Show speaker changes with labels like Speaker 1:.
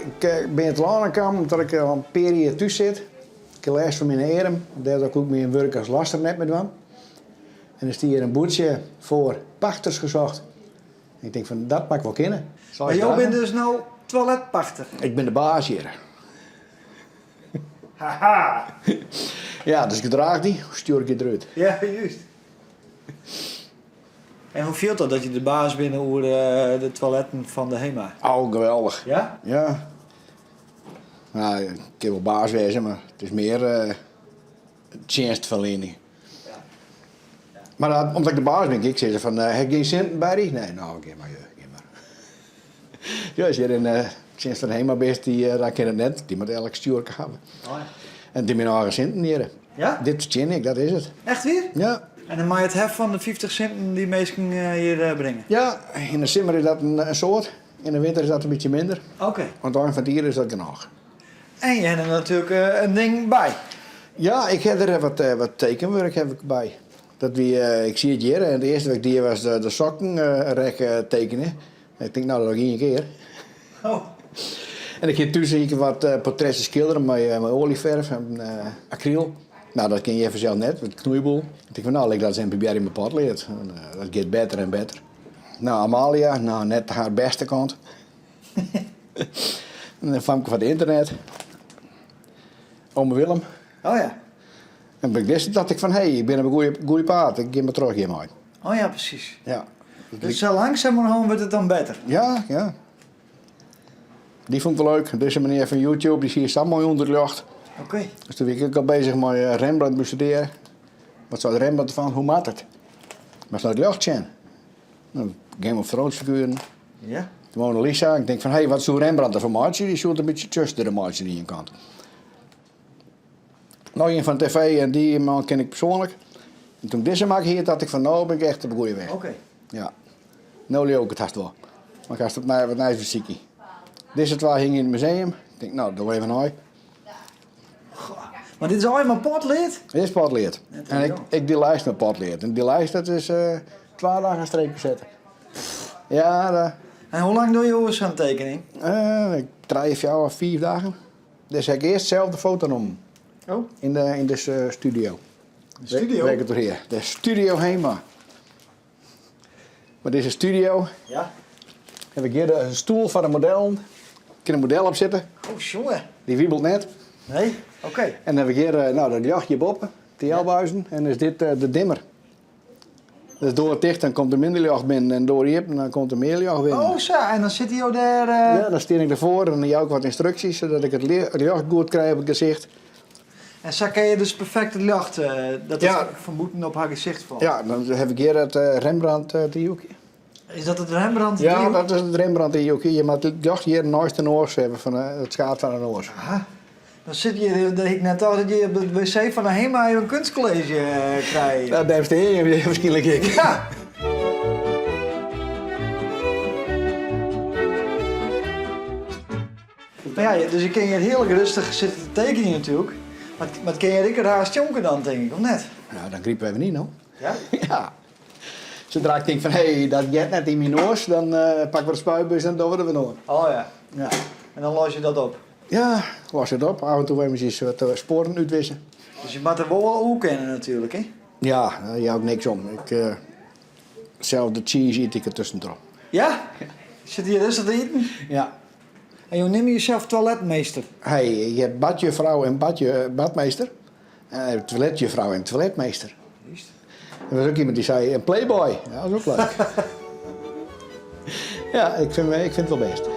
Speaker 1: ik ben het lang gekomen omdat ik al een periode thuis zit. Ik heb les van mijn heren. Daar heb ik ook mijn werk als lasternet met doen. En er is hier een boertje voor pachters gezocht. En ik denk van, dat mag ik wel kennen.
Speaker 2: Maar jij bent dus nou toiletpachter?
Speaker 1: Ik ben de baas hier.
Speaker 2: Haha!
Speaker 1: Ja, dus ik draag die, stuur ik je eruit.
Speaker 2: Ja, juist. En hoe voelt dat je de baas bent over de toiletten van de HEMA?
Speaker 1: Oh, geweldig.
Speaker 2: Ja?
Speaker 1: Ja. Nou, ik kan wel baas wezen, maar het is meer dienstverlening.
Speaker 2: Ja.
Speaker 1: Maar omdat ik de baas ben, ik zeg van, heb je geen centen bij die? Nee, nou, geef maar. Ja, als je een dienst van HEMA bent, dan ken het net. Die moet elke stuur hebben.
Speaker 2: Oh, ja.
Speaker 1: En die mijn eigen centen hier.
Speaker 2: Ja?
Speaker 1: Dit verdien ik, dat is het.
Speaker 2: Echt weer?
Speaker 1: Ja.
Speaker 2: En dan mag je het hef van de 50 centen die mensen hier brengen?
Speaker 1: Ja, in de zomer is dat een soort. In de winter is dat een beetje minder.
Speaker 2: Oké.
Speaker 1: Want aan van dieren is dat genoeg.
Speaker 2: En je hebt er natuurlijk een ding bij.
Speaker 1: Ja, ik heb er wat tekenwerk heb ik bij. Dat ik zie het hier. En de eerste week die was de sokken tekenen. Ik denk, nou, dat doe ik 1 keer.
Speaker 2: Oh.
Speaker 1: En ik heb tussen wat portretten schilderen met olieverf en acryl. Nou, dat ken je even zelf net, met knoeiboel. Ik denk van, nou, ik dat eens in mijn pad leert. Dat gaat beter en beter. Nou, Amalia, nou, net haar beste kant. En dan vang ik van het internet. Ome Willem.
Speaker 2: Oh ja.
Speaker 1: En ben ik wist dat ik van, hé, ik ben op een goede paard. Ik geef me terug hiermee.
Speaker 2: Oh ja, precies.
Speaker 1: Ja.
Speaker 2: Dus zo langzamerhand wordt het dan beter?
Speaker 1: Ja, ja. Die vond ik wel leuk. Deze meneer van YouTube, die zie je staan mooi onder de lucht.
Speaker 2: Oké.
Speaker 1: Dus toen ben ik al bezig met Rembrandt bestuderen. Wat zou de Rembrandt ervan? Hoe maakt het? Maar zou het lucht zijn? Nou, Game of Thrones figuren.
Speaker 2: Ja.
Speaker 1: De Mona Lisa. Ik denk van, hé, wat zou Rembrandt ervan maken? Die zoekt een beetje tussen de maatje die je kant. Nou, een van de tv en die man ken ik persoonlijk. En toen deze maak hier, dacht ik van, nou ben ik echt op de goede weg.
Speaker 2: Oké.
Speaker 1: Ja. Nou leer ook het haast wel. Maar ik ga het naar wat nice muziekie. Deze twee hingen in het museum. Ik denk, nou, dat even naar.
Speaker 2: Maar dit is allemaal potleed?
Speaker 1: Dit is potleerd.
Speaker 2: Net
Speaker 1: En
Speaker 2: zo.
Speaker 1: ik die lijst met potleerd. En die lijst, dat is 2 dagen een streepje zetten. Ja,
Speaker 2: En hoe lang doe je over zo'n tekening?
Speaker 1: ik 3 of 4 dagen. Dus heb ik eerst zelf de foto om.
Speaker 2: Oh.
Speaker 1: In de studio.
Speaker 2: De studio?
Speaker 1: Werk het door hier. De Studio HEMA. Maar deze studio
Speaker 2: Ja.
Speaker 1: heb ik hier een stoel van een model. Ik kan een model op zitten.
Speaker 2: Oh, jongen.
Speaker 1: Die wiebelt net.
Speaker 2: Nee? Oké.
Speaker 1: En dan heb ik hier dat jachtje boppen, de L-buizen. En dan is dit de dimmer. Dus door het dicht dan komt er minder jacht binnen. En door hier dan komt er meer jacht binnen.
Speaker 2: Oh, zo. En dan zit hij ook daar...
Speaker 1: Ja, dan steer ik ervoor en dan jou ook wat instructies. Zodat ik het jacht goed krijg op het gezicht.
Speaker 2: En zo kan je dus perfect het lucht... dat
Speaker 1: Ja.
Speaker 2: is vermoeden op haar gezicht valt.
Speaker 1: Ja, dan heb ik hier het Rembrandt driehoekje.
Speaker 2: Is dat het Rembrandt?
Speaker 1: Ja,
Speaker 2: driehoek?
Speaker 1: dat is het Rembrandt driehoekje. Je moet het jacht hier naast de oors hebben, van het schaat van een oors.
Speaker 2: Aha. Dan zit je, dat ik net al dat je op het wc van de HEMA een kunstcollege krijgt.
Speaker 1: Dat blijft de heer, waarschijnlijk ik.
Speaker 2: Ja. Nou ja, dus je kan hier heerlijk rustig zitten te tekenen natuurlijk. Maar kan je er haast jonken dan, denk ik, of net?
Speaker 1: Nou, dan griepen we even niet, no?
Speaker 2: Ja?
Speaker 1: Ja. Zodra ik denk van, hé, dat jet net in mijn oors, dan pakken we de spuitbus en dan doen we er door.
Speaker 2: Oh ja.
Speaker 1: Ja.
Speaker 2: En dan los je dat op.
Speaker 1: Ja, los het op. Af en toe even eens wat sporen uitwissen.
Speaker 2: Dus je moet er wel hoe kennen natuurlijk, hè?
Speaker 1: Ja, daar hou ik niks om. Zelf de cheese eet ik er tussendoor.
Speaker 2: Ja? Zit hier rustig te eten?
Speaker 1: Ja.
Speaker 2: En je neemt jezelf toiletmeester.
Speaker 1: Hey, je hebt badjuffrouw en badmeester. En je hebt toiletjuffrouw en toiletmeester.
Speaker 2: Juist.
Speaker 1: Er was ook iemand die zei, een playboy. Ja, dat is ook leuk. Ja, ik vind het wel best.